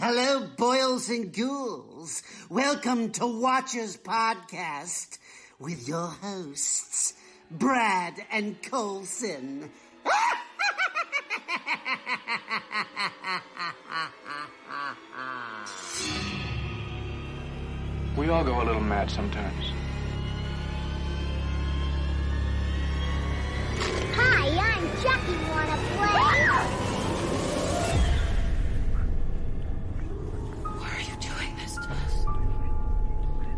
Hello, boils and ghouls. Welcome to Watchers Podcast with your hosts, Brad and Colson. We all go a little mad sometimes. Hi, I'm Chucky. Wanna play? Why are you doing this to us?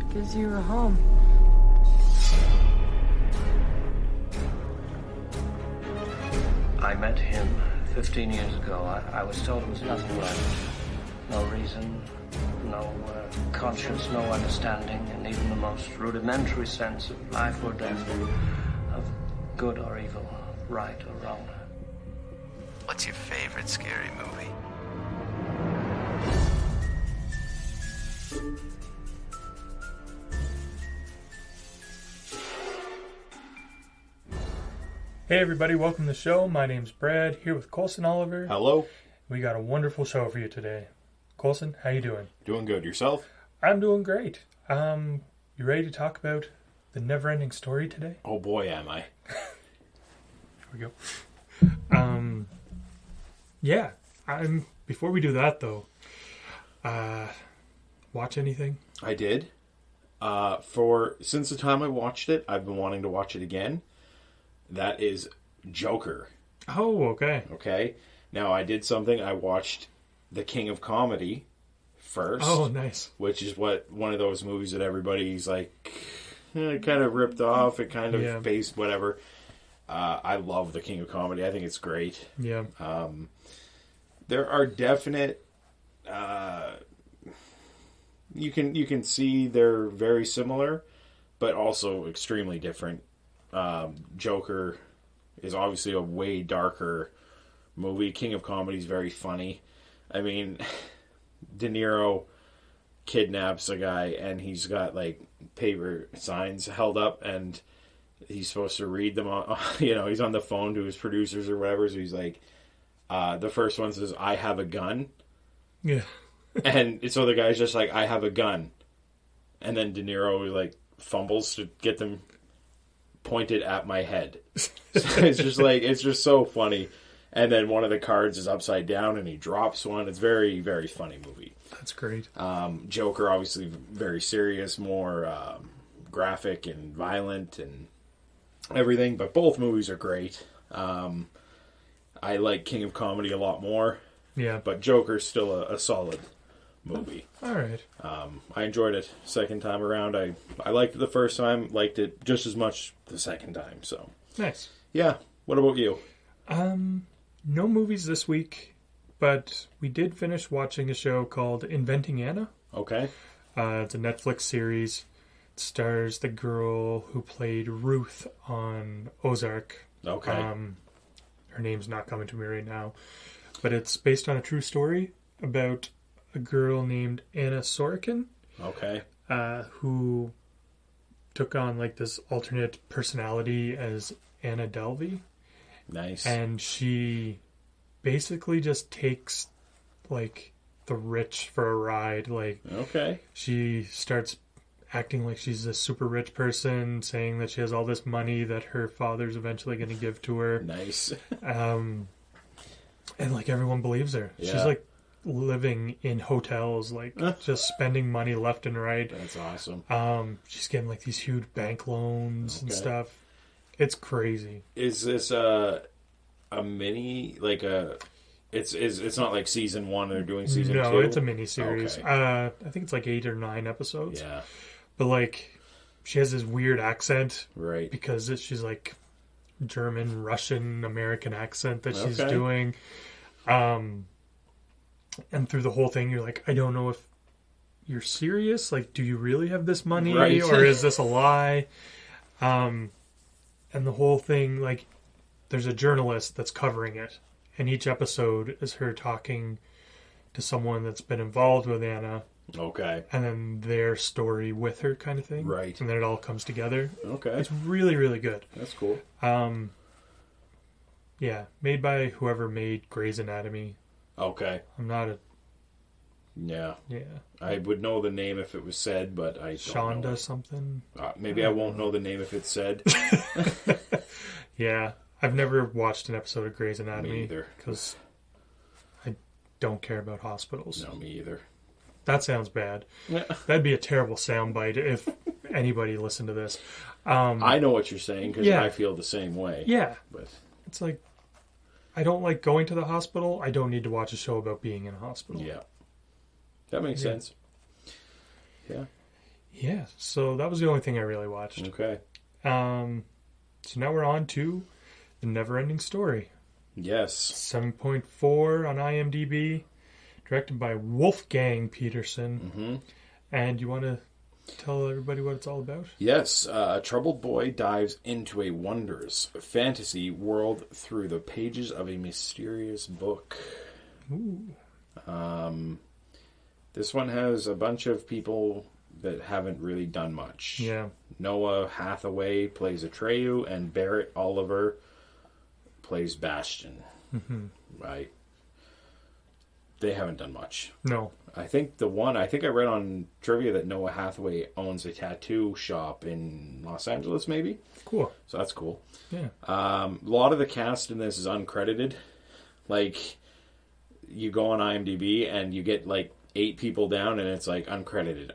Because you were home. I met him 15 years ago. I was told it was nothing like it. No reason, no conscience, no understanding, and even the most rudimentary sense of life or death, of good or evil, right or wrong. What's your favorite scary movie? Hey everybody, welcome to the show. My name's Brad, here with Colson Oliver. Hello. We got a wonderful show for you today. Colson, how you doing? Doing good. Yourself? I'm doing great. You ready to talk about the NeverEnding Story today? Oh boy, am I. Here we go. Yeah. Before we do that though, watch anything? I did. Since the time I watched it, I've been wanting to watch it again. That is Joker. Oh, okay. Okay. Now, I did something. I watched The King of Comedy first. Oh, nice. Which is one of those movies that everybody's like, kind of ripped off. It kind of based whatever. I love The King of Comedy. I think it's great. Yeah. There are definite... You can see they're very similar, but also extremely different. Joker is obviously a way darker movie. King of Comedy is very funny. I mean, De Niro kidnaps a guy and he's got like paper signs held up and he's supposed to read them on, he's on the phone to his producers or whatever. So he's like, the first one says, "I have a gun." Yeah. And so the guy's just like, "I have a gun." And then De Niro like fumbles to get them pointed at my head. So it's just so funny. And then one of the cards is upside down and he drops one. It's very, very funny movie. That's great. Joker, obviously very serious, more graphic and violent and everything, but both movies are great. I like King of Comedy a lot more. Yeah. But Joker's still a solid movie. All right. I enjoyed it second time around. I liked it the first time, liked it just as much the second time. So Nice. Yeah. What about you? No movies this week, but we did finish watching a show called Inventing Anna. Okay. It's a Netflix series. It stars the girl who played Ruth on Ozark. Okay. Her name's not coming to me right now, but it's based on a true story about a girl named Anna Sorokin. Okay. Who took on like this alternate personality as Anna Delvey. Nice. And she basically just takes like the rich for a ride. Like, okay. She starts acting like she's a super rich person, saying that she has all this money that her father's eventually going to give to her. Nice. And like everyone believes her. Yeah. She's like living in hotels, like just spending money left and right. That's awesome. She's getting like these huge bank loans and stuff. It's crazy. Is this a mini, like it's not like season 1 or doing season 2? No, it's a mini series. Okay. I think it's like 8 or 9 episodes. Yeah. But like she has this weird accent. Right. Because she's like German, Russian, American accent that she's doing. And through the whole thing, you're like, I don't know if you're serious. Like, do you really have this money? Right. Or is this a lie? And the whole thing, like, there's a journalist that's covering it. And each episode is her talking to someone that's been involved with Anna. Okay. And then their story with her kind of thing. Right. And then it all comes together. Okay. It's really, really good. That's cool. Yeah. Made by whoever made Grey's Anatomy. Okay. I'm not a Yeah. Yeah. I would know the name if it was said, but I don't know. Shonda something. Maybe I won't know the name if it's said. Yeah. I've never watched an episode of Grey's Anatomy. Me either. Because I don't care about hospitals. No, me either. That sounds bad. That'd be a terrible soundbite if anybody listened to this. I know what you're saying because Yeah. I feel the same way. Yeah. But It's like, I don't like going to the hospital. I don't need to watch a show about being in a hospital. yeah. That makes sense. Yeah. Yeah, so that was the only thing I really watched. Okay. So now we're on to the NeverEnding Story. Yes. 7.4 on IMDb, directed by Wolfgang Peterson. Mm-hmm. And you want to tell everybody what it's all about? Yes. A troubled boy dives into a wondrous fantasy world through the pages of a mysterious book. Ooh. This one has a bunch of people that haven't really done much. Yeah. Noah Hathaway plays Atreyu, and Barrett Oliver plays Bastion. Mm-hmm. Right. They haven't done much. No. I think I read on trivia that Noah Hathaway owns a tattoo shop in Los Angeles, maybe. Cool. So that's cool. Yeah. A lot of the cast in this is uncredited. Like, you go on IMDb and you get like 8 people down, and it's like uncredited.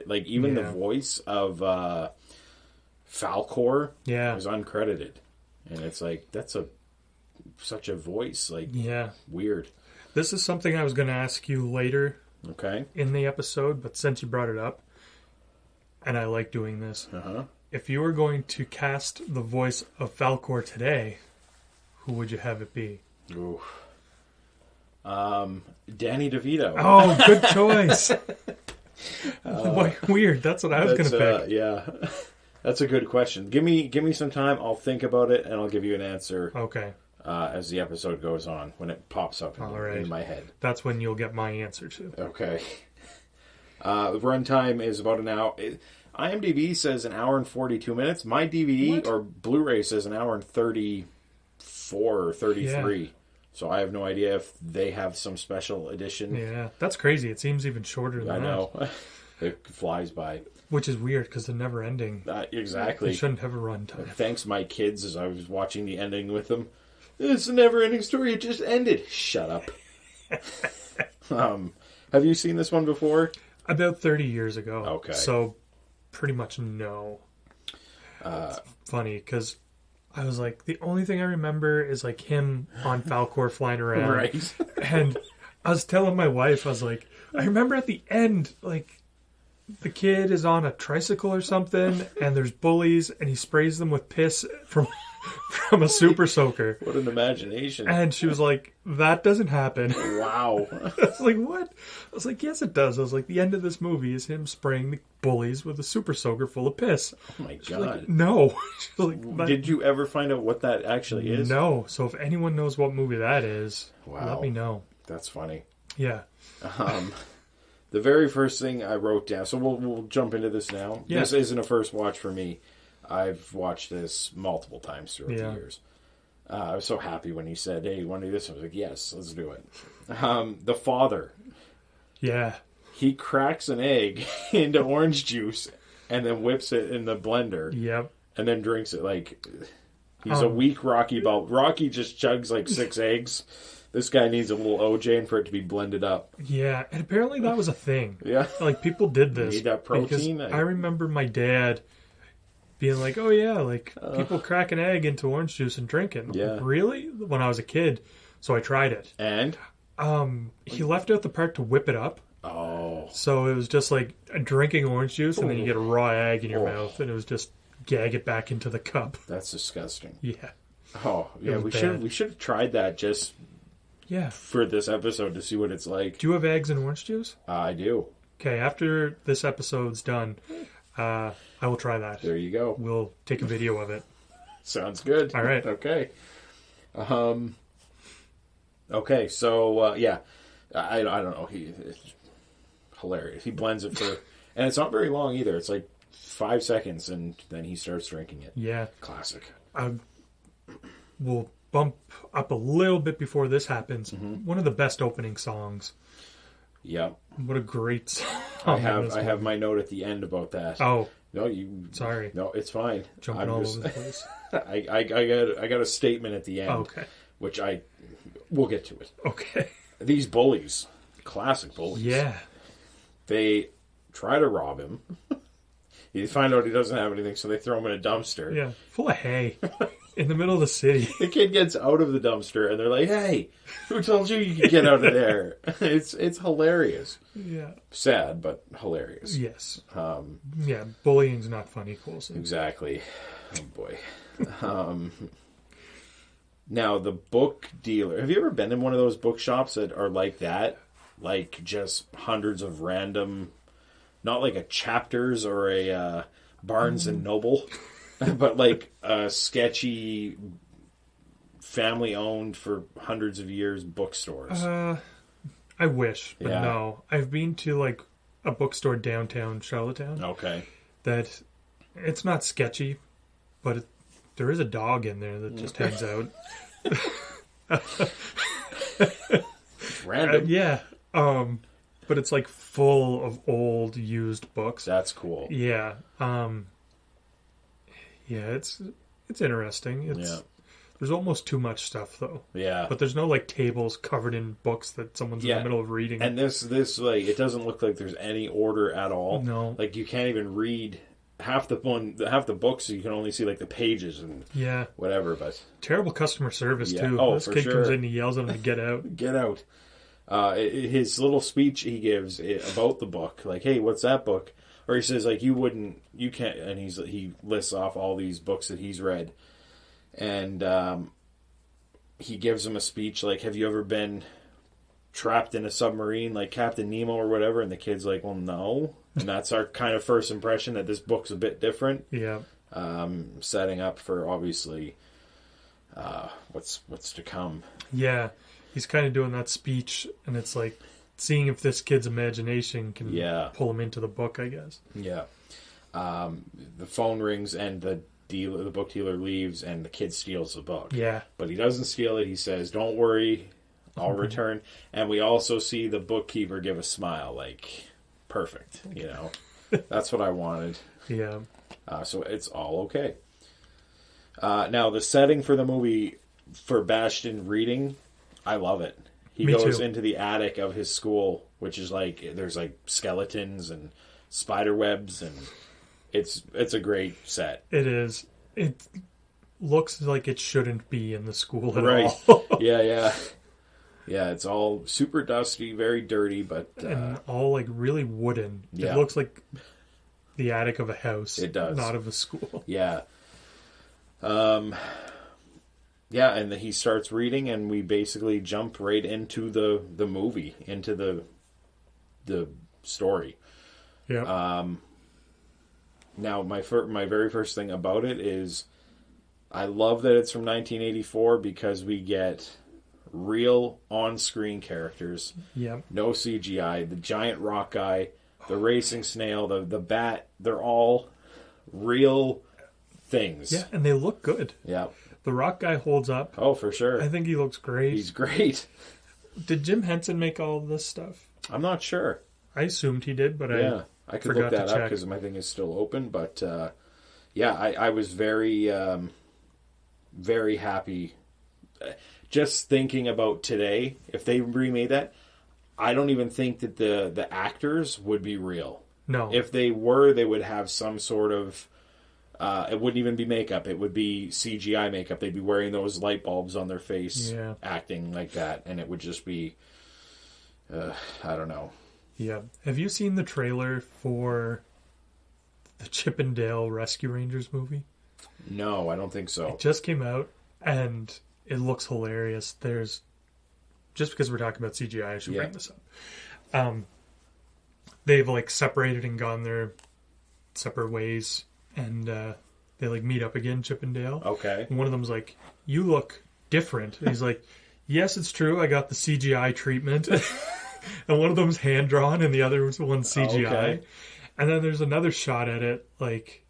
Like, even the voice of Falcor is uncredited, and it's like that's such a voice. Like, weird. This is something I was going to ask you later. Okay. In the episode, but since you brought it up, and I like doing this, if you were going to cast the voice of Falcor today, who would you have it be? Ooh. Danny DeVito. Oh, good choice. Weird. That's what I was going to pick. Yeah, that's a good question. Give me some time. I'll think about it, and I'll give you an answer. Okay. As the episode goes on, when it pops up in my head. That's when you'll get my answer too. Okay. The runtime is about an hour. IMDb says an hour and 42 minutes. My DVD or Blu-ray says an hour and 34 or 33. Yeah. So I have no idea if they have some special edition. Yeah, that's crazy. It seems even shorter than that. I know. It flies by. Which is weird because the never ending. Exactly. They shouldn't have a runtime. Thanks, my kids, as I was watching the ending with them. It's a never-ending story. It just ended. Shut up. Have you seen this one before? About 30 years ago. Okay. So, pretty much no. It's funny, because I was like, the only thing I remember is like him on Falcor flying around. Right. And I was telling my wife, I was like, I remember at the end, like, the kid is on a tricycle or something, and there's bullies, and he sprays them with piss from a super soaker. What an imagination. And she was like, that doesn't happen. Wow. I was like, what? I was like, yes, it does. I was like, the end of this movie is him spraying the bullies with a super soaker full of piss. Oh my She's God. like, no. She's like, did you ever find out what that actually is? No. So if anyone knows what movie that is, wow, let me know. That's funny. Yeah. The very first thing I wrote down, so we'll jump into this now. Yeah. This isn't a first watch for me. I've watched this multiple times throughout the years. I was so happy when he said, hey, you want to do this? I was like, yes, let's do it. The father. Yeah. He cracks an egg into orange juice and then whips it in the blender. Yep. And then drinks it. Like, he's a weak Rocky Balboa. Rocky just chugs like 6 eggs. This guy needs a little OJ and for it to be blended up. Yeah, and apparently that was a thing. Yeah. Like, people did this. You need that protein. I remember my dad being like, oh yeah, like, people crack an egg into orange juice and drink it. Yeah. Like, really? When I was a kid. So I tried it. And? He left out the part to whip it up. Oh. So it was just like drinking orange juice, and then you get a raw egg in your mouth, and it was just gag it back into the cup. That's disgusting. Yeah. Oh, yeah, we should have tried that just for this episode to see what it's like. Do you have eggs and orange juice? I do. Okay, after this episode's done, I will try that. There you go. We'll take a video of it. Sounds good. All right. Okay. Okay, so, yeah. I don't know. It's hilarious. He blends it for... And it's not very long either. It's like 5 seconds, and then he starts drinking it. Yeah. Classic. We'll bump up a little bit before this happens. Mm-hmm. One of the best opening songs Yep. What a great song. I have my note at the end about that. Oh. No, you. Sorry. No, it's fine. Jumping all over the place. I got a statement at the end. Okay. Which we'll get to it. Okay. These bullies, classic bullies. Yeah. They try to rob him. You find out he doesn't have anything, so they throw him in a dumpster. Yeah, full of hay in the middle of the city. The kid gets out of the dumpster, and they're like, "Hey, who told you you could get out of there?" It's hilarious. Yeah. Sad, but hilarious. Yes. Yeah, bullying's not funny, Coulson. Exactly. Oh, boy. Now, the book dealer... Have you ever been in one of those bookshops that are like that? Like, just hundreds of random... Not like a Chapters or a Barnes and Noble, but like a sketchy, family-owned for hundreds of years bookstores. I wish, but Yeah. no. I've been to like a bookstore downtown Charlottetown. Okay. That it's not sketchy, but there is a dog in there that just hangs out. Random. Yeah. But it's like full of old used books. That's cool. Yeah. Yeah, it's interesting. There's almost too much stuff though. Yeah. But there's no like tables covered in books that someone's in the middle of reading. And this like it doesn't look like there's any order at all. No. Like you can't even read half the books, so you can only see like the pages and whatever, but terrible customer service too. Oh, this for kid sure. comes in and he yells at him to get out. Get out. His little speech he gives about the book, like, "Hey, what's that book?" Or he says, like, you can't, and he lists off all these books that he's read, and he gives him a speech like, "Have you ever been trapped in a submarine like Captain Nemo or whatever?" And the kid's like, "Well, no." And that's our kind of first impression that this book's a bit different. Yeah. Setting up for obviously what's to come. Yeah. He's kind of doing that speech, and it's like seeing if this kid's imagination can pull him into the book, I guess. Yeah. The phone rings, and the book dealer leaves, and the kid steals the book. Yeah. But he doesn't steal it. He says, "Don't worry, I'll return." And we also see the bookkeeper give a smile, like, perfect, you know. That's what I wanted. Yeah. So it's all okay. Now, the setting for the movie, for Bastian reading... I love it. He goes into the attic of his school, which is like, there's like skeletons and spider webs, and it's a great set. It is. It looks like it shouldn't be in the school at all. Yeah. It's all super dusty, very dirty, but and all like really wooden. Yeah. It looks like the attic of a house. It does, not of a school. Yeah. Yeah, and he starts reading, and we basically jump right into the movie, into the story. Yeah. Now, my very first thing about it is, I love that it's from 1984 because we get real on-screen characters. Yeah. No CGI. The giant rock guy, the racing snail, the bat. They're all real things. Yeah, and they look good. Yeah. The rock guy holds up. Oh, for sure. I think he looks great. He's great. Did Jim Henson make all of this stuff? I'm not sure. I assumed he did, but I could look that up because my thing is still open. But I was very, very happy. Just thinking about today, if they remade that, I don't even think that the actors would be real. No. If they were, they would have some sort of... it wouldn't even be makeup. It would be CGI makeup. They'd be wearing those light bulbs on their face, acting like that, and it would just be, I don't know. Yeah. Have you seen the trailer for the Chip and Dale Rescue Rangers movie? No, I don't think so. It just came out, and it looks hilarious. Just because we're talking about CGI, I should bring this up. They've like separated and gone their separate ways. And they like meet up again, Chip and Dale. Okay. And one of them's like, "You look different." And he's like, "Yes, it's true. I got the CGI treatment." And one of them's hand drawn, and the other one's CGI. Okay. And then there's another shot at it, like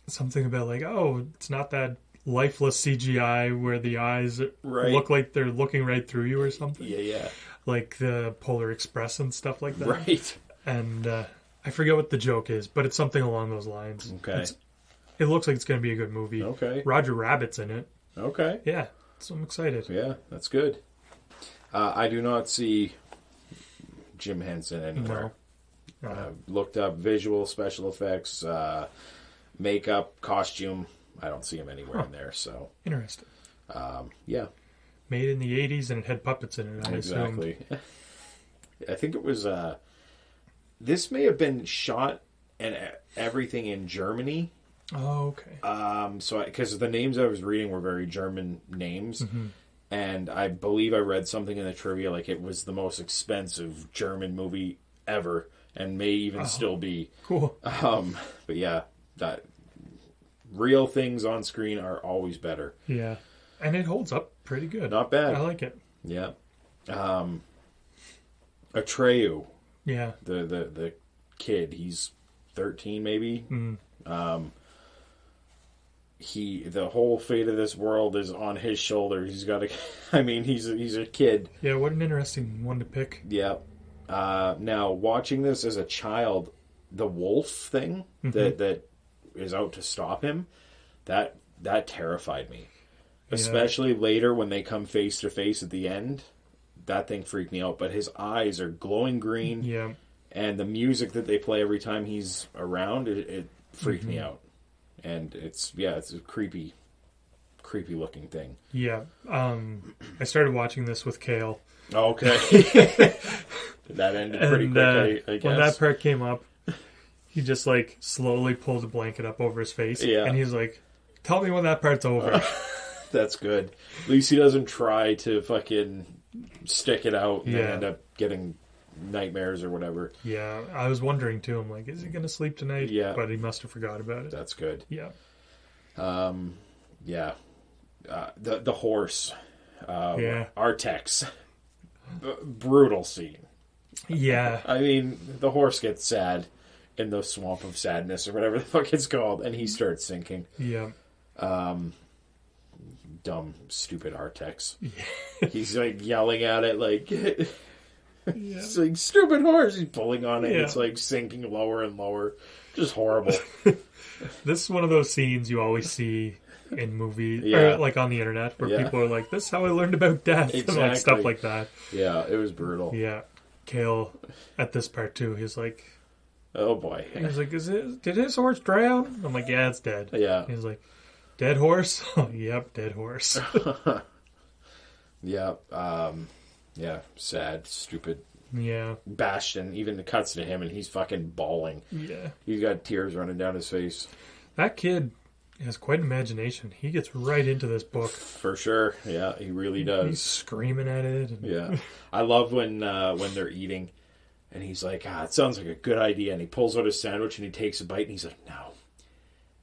something about like, "Oh, it's not that lifeless CGI where the eyes look like they're looking right through you or something." Yeah. like the Polar Express and stuff like that. Right. And I forget what the joke is, but it's something along those lines. Okay. It looks like it's going to be a good movie. Okay. Roger Rabbit's in it. Okay. Yeah, so I'm excited. Yeah, that's good. I do not see Jim Henson anywhere. No. Looked up visual, special effects, makeup, costume. I don't see him anywhere in there. So Interesting. yeah, Made in the 80s and it had puppets in it, I assumed. exactly. I think it was. This may have been shot and everything in Germany. Oh, okay. So because the names I was reading were very German names, and I believe I read something in the trivia like it was the most expensive German movie ever, and may even still be. Cool. But yeah, that real things on screen are always better. Yeah. And it holds up pretty good. Not bad. I like it. Yeah. Atreyu, Yeah. the kid, he's 13 maybe. The whole fate of this world is on his shoulders. He's got he's a kid. Yeah, what an interesting one to pick. Yeah. Now watching this as a child, the wolf thing that is out to stop him, that terrified me. Yeah. Especially later when they come face to face at the end. That thing freaked me out. But his eyes are glowing green. Yeah. And the music that they play every time he's around, it freaked me out. And it's a creepy looking thing. Yeah. I started watching this with Kale. Okay. That ended pretty quick, I guess. When that part came up, he just like slowly pulled the blanket up over his face. Yeah. And he's like, tell me when that part's over. That's good. At least he doesn't try to fucking stick it out and end up getting nightmares or whatever. Yeah, I was wondering too. I'm like, is he going to sleep tonight? Yeah. But he must have forgot about it. That's good. Yeah. Yeah. The horse. Artex. Brutal scene. Yeah. I mean, the horse gets sad in the swamp of sadness or whatever the fuck it's called, and he starts sinking. Yeah. Dumb, stupid Artex. Yeah. He's like yelling at it like... It's like, stupid horse. He's pulling on it. Yeah. It's like sinking lower and lower. Just horrible. This is one of those scenes you always see in movies, Yeah. or like on the internet, where people are like, this is how I learned about death. Exactly. And like stuff like that. Yeah, it was brutal. Yeah. Kale, at this part too, he's like... Oh boy. He was like, did his horse drown? I'm like, yeah, it's dead. Yeah. He's like, dead horse? Oh, yep, dead horse. Yeah. Yeah, sad, stupid. Yeah. Bastion, even it cuts to him and he's fucking bawling. Yeah. He's got tears running down his face. That kid has quite an imagination. He gets right into this book. For sure. Yeah, he really does. He's screaming at it. And... Yeah. I love when they're eating and he's like, it sounds like a good idea. And he pulls out his sandwich and he takes a bite and he's like, no,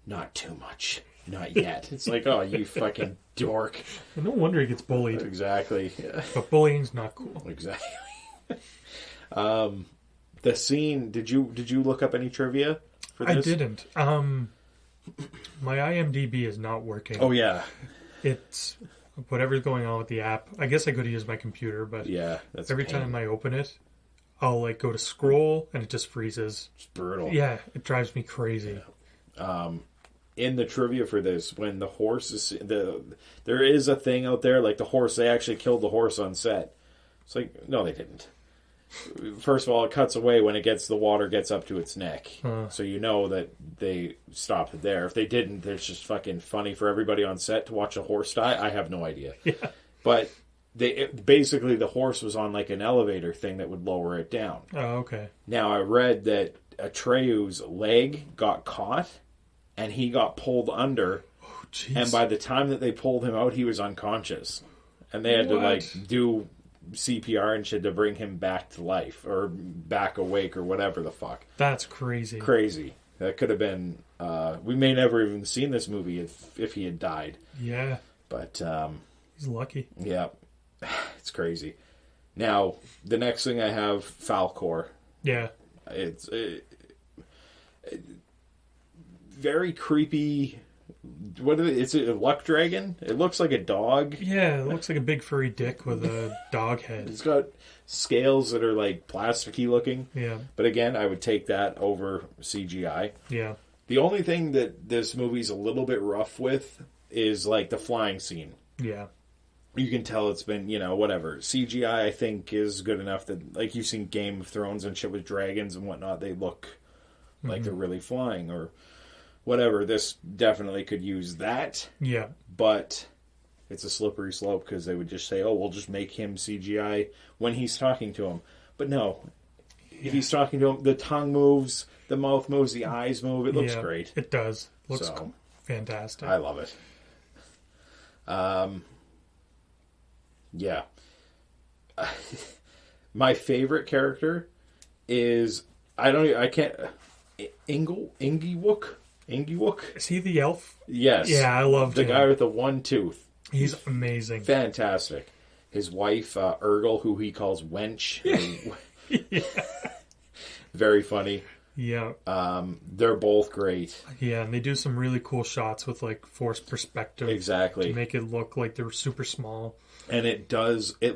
not too much. Not yet. It's like, oh, you fucking dork. No wonder he gets bullied. Exactly. Yeah. But bullying's not cool. Exactly. The scene, did you look up any trivia for this? I didn't. My IMDb is not working. Oh, yeah. It's whatever's going on with the app. I guess I could use my computer, but yeah, that's every time I open it, I'll like go to scroll and it just freezes. It's brutal. Yeah, it drives me crazy. Yeah. In the trivia for this, when the horse is there is a thing out there like the horse. They actually killed the horse on set. It's like, no, they didn't. First of all, it cuts away when the water gets up to its neck, so you know that they stopped it there. If they didn't, it's just fucking funny for everybody on set to watch a horse die. I have no idea. Yeah. But basically the horse was on like an elevator thing that would lower it down. Oh, okay. Now I read that Atreyu's leg got caught. And he got pulled under, and by the time that they pulled him out, he was unconscious. And they had to, like, do CPR and shit to bring him back to life, or back awake, or whatever the fuck. That's crazy. Crazy. That could have been... we may never even seen this movie if he had died. Yeah. But... he's lucky. Yeah. It's crazy. Now, the next thing I have, Falcor. Yeah. It's... very creepy. What is it? It's a luck dragon. It looks like a dog. Yeah, it looks like a big furry dick with a dog head. It's got scales that are like plasticky looking. Yeah. But again, I would take that over CGI. Yeah. The only thing that this movie's a little bit rough with is like the flying scene. Yeah. You can tell it's been, whatever. CGI, I think, is good enough that, like, you've seen Game of Thrones and shit with dragons and whatnot, they look like they're really flying or whatever. This definitely could use that. Yeah. But it's a slippery slope because they would just say, oh, we'll just make him CGI when he's talking to him. But no. If he's talking to him, the tongue moves, the mouth moves, the eyes move. It looks great. It does. Looks fantastic. I love it. Yeah. My favorite character is Ingywook? Is he the elf? Yes. Yeah, I love the guy with the one tooth. He's amazing. Fantastic. His wife, Urgel, who he calls Wench. Very funny. Yeah. They're both great. Yeah, and they do some really cool shots with like forced perspective. Exactly. To make it look like they're super small. And it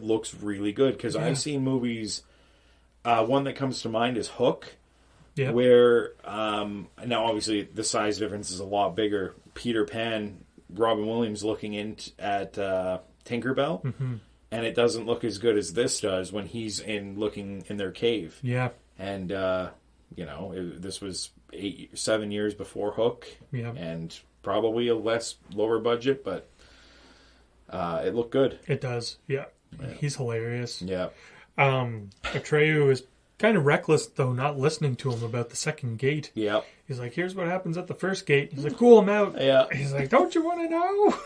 looks really good because I've seen movies. One that comes to mind is Hook. Yeah. Where, now obviously the size difference is a lot bigger. Peter Pan, Robin Williams looking at Tinkerbell. Mm-hmm. And it doesn't look as good as this does when he's looking in their cave. Yeah. And, this was 7 years before Hook. Yeah. And probably a lower budget, but it looked good. It does, yeah. He's hilarious. Yeah. Atreyu is kind of reckless, though, not listening to him about the second gate. Yeah. He's like, here's what happens at the first gate. He's like, cool, I'm out. Yeah. He's like, don't you want to know?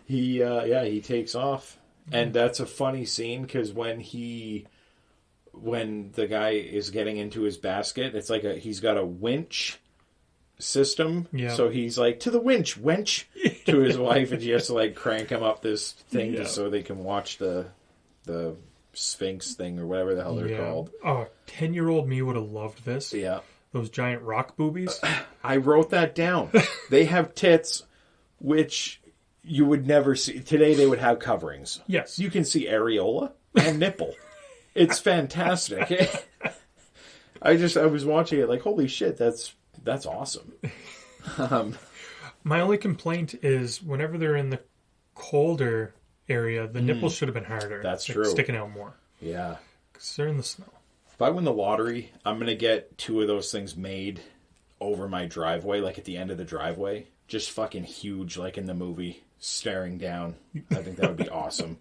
He takes off. And that's a funny scene because when the guy is getting into his basket, it's like he's got a winch system. Yeah. So he's like, to the winch, wench, to his wife, and she has to like crank him up this thing just so they can watch the Sphinx thing or whatever the hell they're called. Oh, 10-year-old me would have loved this. Yeah. Those giant rock boobies. I wrote that down. They have tits, which you would never see. Today they would have coverings. Yes. You can see areola and nipple. It's fantastic. I was watching it like, holy shit, that's awesome. My only complaint is whenever they're in the colder area, the nipples should have been harder. That's true. Sticking out more. Yeah. Because they're in the snow. If I win the lottery, I'm going to get 2 of those things made over my driveway, like at the end of the driveway. Just fucking huge, like in the movie, staring down. I think that would be awesome.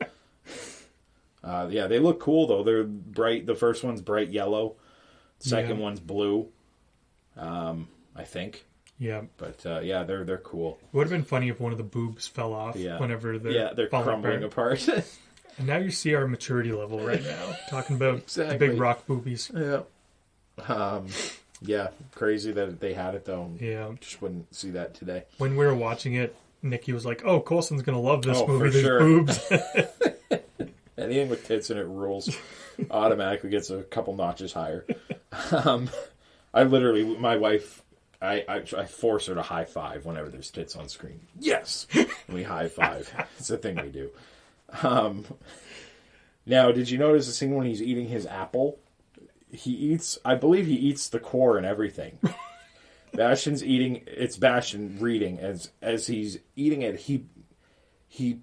Yeah, they look cool, though. They're bright. The first one's bright yellow. The second one's blue, I think. Yeah. But, they're cool. It would have been funny if one of the boobs fell off whenever they're crumbling apart. And now you see our maturity level right now. Talking about the big rock boobies. Yeah. Crazy that they had it, though. Yeah. Just wouldn't see that today. When we were watching it, Nikki was like, oh, Coulson's going to love this movie. There's boobs. Anything with tits in it rules. Automatically gets a couple notches higher. I literally, my wife, I force her to high five whenever there's tits on screen. Yes! And we high five. It's a thing we do. Now, did you notice the scene when he's eating his apple? I believe he eats the core and everything. Bastian's eating, it's Bastian reading. As he's eating it, he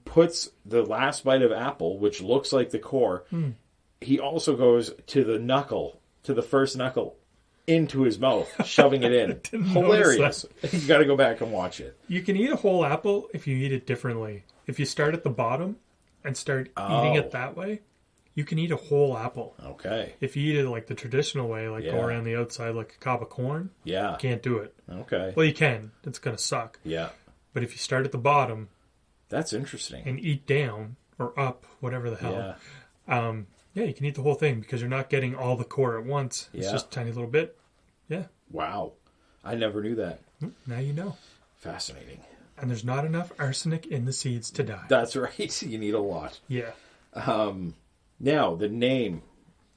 puts the last bite of apple, which looks like the core. He also goes to the first knuckle, into his mouth, shoving it in. Hilarious. You got to go back and watch it. You can eat a whole apple if you eat it differently. If you start at the bottom and start eating it that way, you can eat a whole apple. Okay. If you eat it like the traditional way, go around the outside like a cob of corn, you can't do it. Okay. Well, you can. It's going to suck. Yeah. But if you start at the bottom... That's interesting. And eat down, or up, whatever the hell. Yeah. You can eat the whole thing because you're not getting all the core at once. It's just a tiny little bit. Yeah. Wow. I never knew that. Now you know. Fascinating. And there's not enough arsenic in the seeds to die. That's right. You need a lot. Yeah. Now, the name.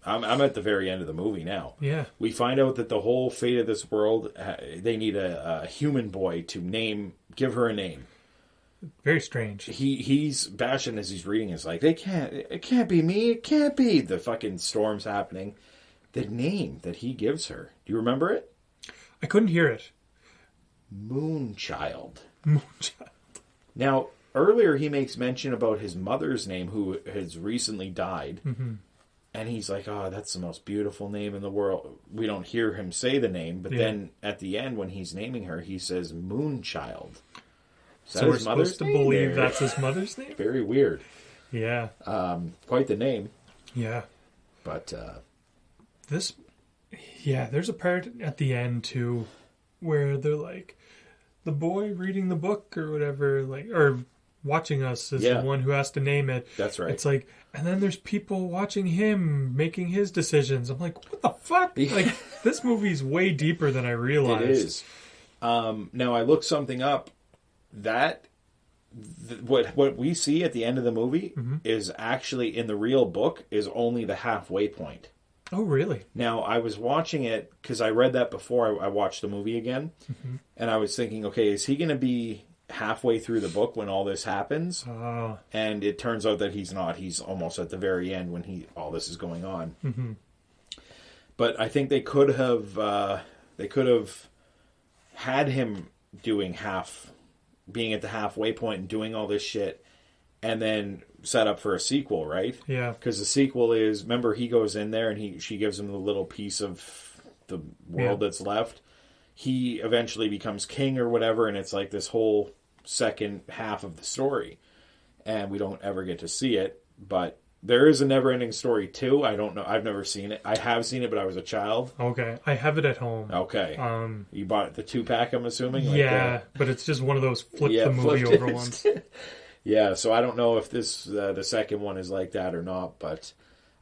I'm at the very end of the movie now. Yeah. We find out that the whole fate of this world, they need a human boy to give her a name. Very strange. He's Bastion as he's reading is like, it can't be me, it can't be. The fucking storm's happening. The name that he gives her, do you remember it? I couldn't hear it. Moonchild. Moonchild. Now, earlier he makes mention about his mother's name, who has recently died. Mm-hmm. And he's like, oh, that's the most beautiful name in the world. We don't hear him say the name, but then at the end, when he's naming her, he says Moonchild. So we're supposed to believe that's his mother's name? Very weird. Yeah. Quite the name. Yeah. But, there's a part at the end, too, where they're like, the boy reading the book or whatever, like, or watching us is the one who has to name it. That's right. It's like, and then there's people watching him making his decisions. I'm like, what the fuck? Like, this movie's way deeper than I realized. It is. Now, I looked something up. That what we see at the end of the movie is actually in the real book is only the halfway point. Oh, really? Now, I was watching it because I read that before I watched the movie again, and I was thinking, okay, is he going to be halfway through the book when all this happens? And it turns out that he's not. He's almost at the very end when all this is going on. Mm-hmm. But I think they could have had him being at the halfway point and doing all this shit, and then set up for a sequel, right? Yeah. Because the sequel is, remember, he goes in there and she gives him the little piece of the world that's left. He eventually becomes king or whatever, and it's like this whole second half of the story, and we don't ever get to see it. But there is a NeverEnding Story 2. I don't know. I've never seen it. I have seen it, but I was a child. Okay. I have it at home. Okay. You bought the 2-pack, I'm assuming? But it's just one of those flip the movie over ones. Yeah, so I don't know if this the second one is like that or not, but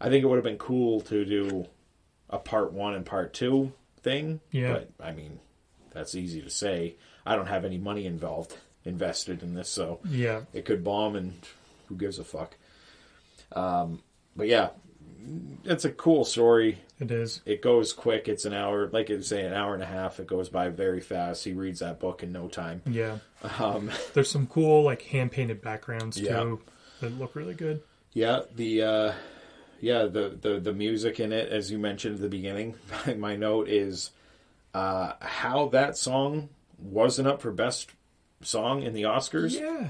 I think it would have been cool to do a part 1 and part 2 thing. Yeah. But, I mean, that's easy to say. I don't have any money invested in this, so it could bomb, and who gives a fuck. But yeah, it's a cool story. It is. It goes quick. It's an hour, like I say, an hour and a half. It goes by very fast. He reads that book in no time. Yeah. There's some cool, like, hand-painted backgrounds, too, that look really good. Yeah, the music in it, as you mentioned at the beginning, my note is how that song wasn't up for Best Song in the Oscars. Yeah.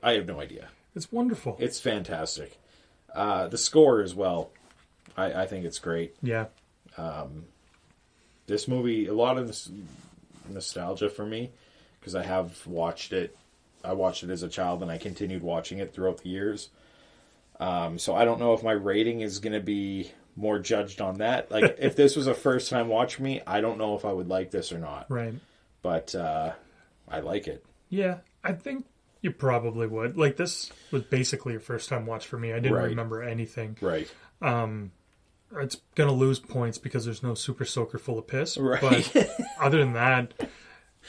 I have no idea. It's wonderful. It's fantastic. The score as well. I think it's great. Yeah. This movie, a lot of this nostalgia for me, because I have watched it. I watched it as a child, and I continued watching it throughout the years. So I don't know if my rating is going to be more judged on that. Like, if this was a first-time watch for me, I don't know if I would like this or not. Right. But I like it. Yeah, I think you probably would. Like, this was basically a first-time watch for me. I didn't remember anything. Right. It's going to lose points because there's no Super Soaker full of piss. Right. But other than that,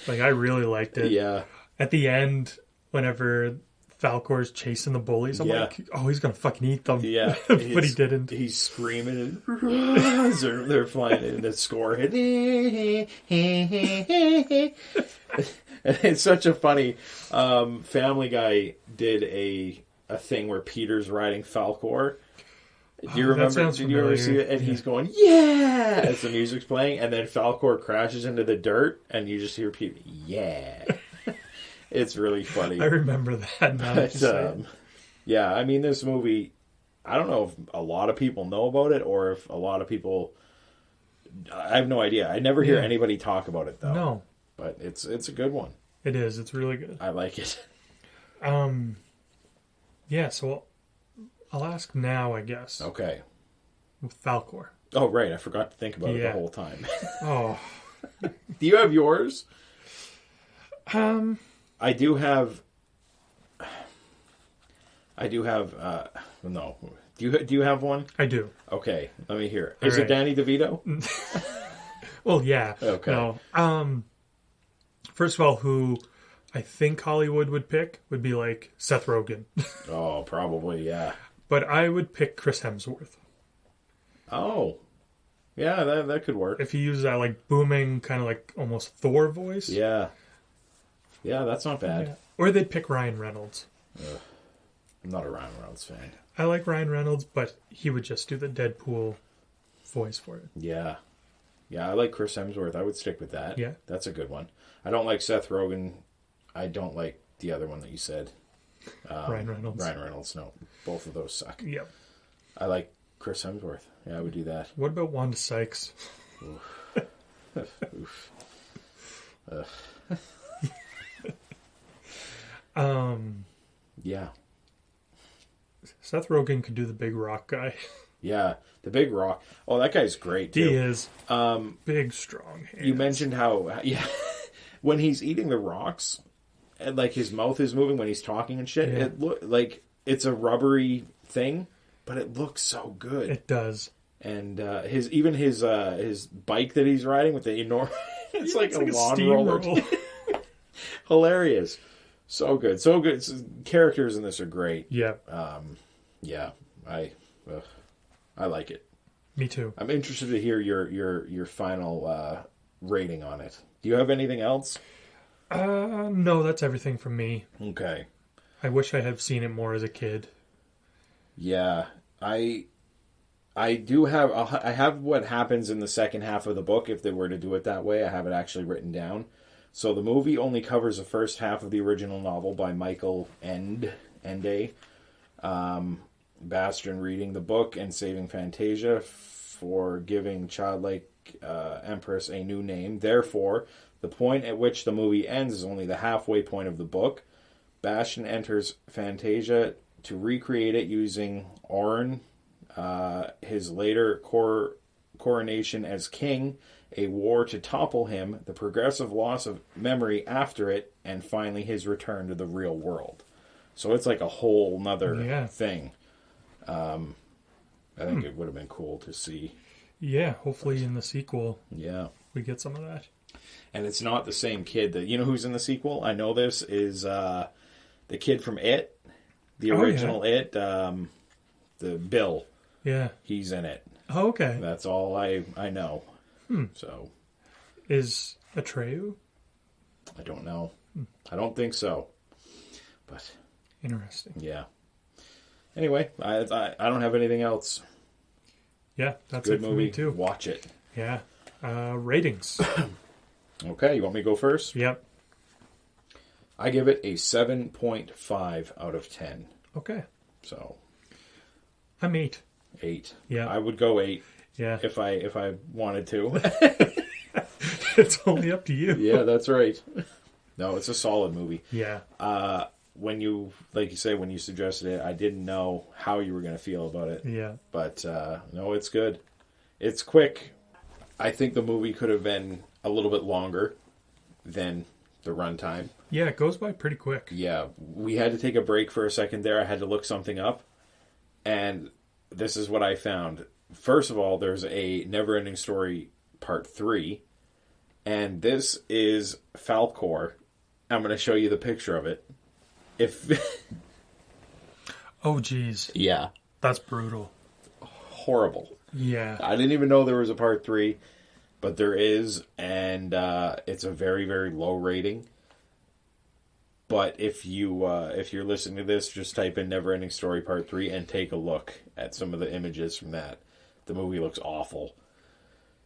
like, I really liked it. Yeah. At the end, whenever Falcor's chasing the bullies, I'm like, oh, he's going to fucking eat them. Yeah. But he didn't. He's screaming and they're flying in the score hit. It's such a funny Family Guy did a thing where Peter's riding Falcor. Do you remember? Did you ever see it? And he's going, yeah, as the music's playing, and then Falcor crashes into the dirt, and you just hear Peter, yeah. It's really funny. I remember that now. But, yeah, I mean, this movie, I don't know if a lot of people know about it, or if a lot of people, I have no idea. I never hear anybody talk about it, though. No. But it's a good one. It is. It's really good. I like it. Yeah, so I'll ask now, I guess. Okay. With Falcor. Oh, right. I forgot to think about it the whole time. Oh. Do you have yours? I do have. No. Do you have one? I do. Okay. Let me hear. Is it Danny DeVito? Well, yeah. Okay. No. First of all, who I think Hollywood would pick would be like Seth Rogen. Oh, probably, yeah. But I would pick Chris Hemsworth. Oh. Yeah, that could work. If he uses that like booming kind of like almost Thor voice. Yeah. Yeah, that's not bad. Yeah. Or they'd pick Ryan Reynolds. I'm not a Ryan Reynolds fan. I like Ryan Reynolds, but he would just do the Deadpool voice for it. Yeah. Yeah, I like Chris Hemsworth. I would stick with that. Yeah. That's a good one. I don't like Seth Rogen. I don't like the other one that you said. Ryan Reynolds. Ryan Reynolds, no. Both of those suck. Yep. I like Chris Hemsworth. Yeah, I would do that. What about Wanda Sykes? Oof. Yeah. Seth Rogen could do the big rock guy. Yeah. The Big Rock. Oh, that guy's great, too. He is. Big, strong hands. You mentioned how, when he's eating the rocks, and like his mouth is moving when he's talking and shit, Yeah. it look like it's a rubbery thing, but it looks so good. It does. And his bike that he's riding with the enormous, it's like a lawn roller. steamroll. Hilarious. So good. So good. Characters in this are great. Yeah. Yeah. I like it. Me too. I'm interested to hear your final rating on it. Do you have anything else? No, that's everything from me. Okay. I wish I had seen it more as a kid. Yeah. I do have I have what happens in the second half of the book if they were to do it that way. I have it actually written down. So the movie only covers the first half of the original novel by Michael Ende. Bastian reading the book and saving Fantasia for giving childlike Empress a new name. Therefore, the point at which the movie ends is only the halfway point of the book. Bastian enters Fantasia to recreate it using Orn, his later coronation as king, a war to topple him, the progressive loss of memory after it, and finally his return to the real world. So it's like a whole nother thing. I think it would have been cool to see. Yeah, hopefully in the sequel we get some of that. And it's not the same kid. You know who's in the sequel? I know this is the kid from It, the original It, the Bill. Yeah. He's in it. Oh, okay. That's all I know. So. Is Atreyu? I don't know. I don't think so. But. Interesting. Yeah. Anyway, I don't have anything else. Yeah, that's Good it for movie. me too. Watch it. Yeah. Ratings. Okay, you want me to go first? Yep. I give it a 7.5 out of 10. Okay. So. I'm 8. 8. Yeah. I would go 8. Yeah. If I wanted to. It's only up to you. Yeah, that's right. No, it's a solid movie. Yeah. When you, like you say, when you suggested it, I didn't know how you were going to feel about it. Yeah. But, no, it's good. It's quick. I think the movie could have been a little bit longer than the runtime. Yeah, it goes by pretty quick. Yeah. We had to take a break for a second there. I had to look something up. And this is what I found. First of all, there's a NeverEnding Story Part 3. And this is Falkor. I'm going to show you the picture of it. Oh, geez. Yeah. That's brutal. Horrible. Yeah. I didn't even know there was a part 3, but there is, and it's a very, very low rating. But if you're listening to this, just type in NeverEnding Story Part 3 and take a look at some of the images from that. The movie looks awful.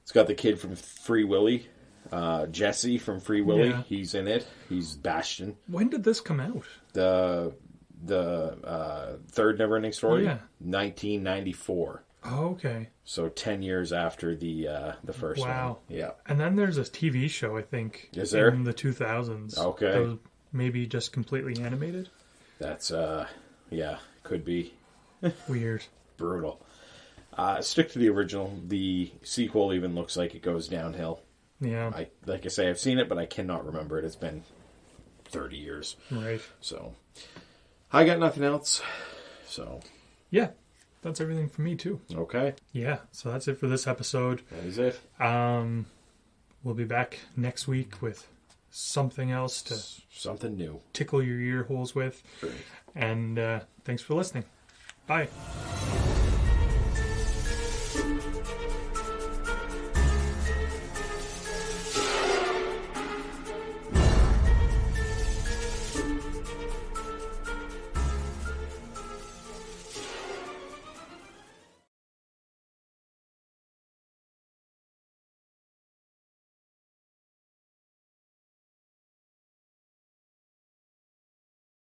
It's got the kid from Free Willy, Jesse from Free Willy. Yeah. He's in it. He's Bastian. When did this come out? The third NeverEnding Story, 1994. Oh, okay. So 10 years after the first one. Wow. Yeah. And then there's a TV show, I think, is there? in the 2000s. Okay. That was maybe just completely animated. That's could be weird. Brutal. Stick to the original. The sequel even looks like it goes downhill. Yeah. Like I say, I've seen it, but I cannot remember it. It's been 30 years. Right. So I got nothing else. So yeah, that's everything for me too. Okay. Yeah, so that's it for this episode. That is it. We'll be back next week with something else to something new tickle your ear holes with. Right. And thanks for listening. Bye.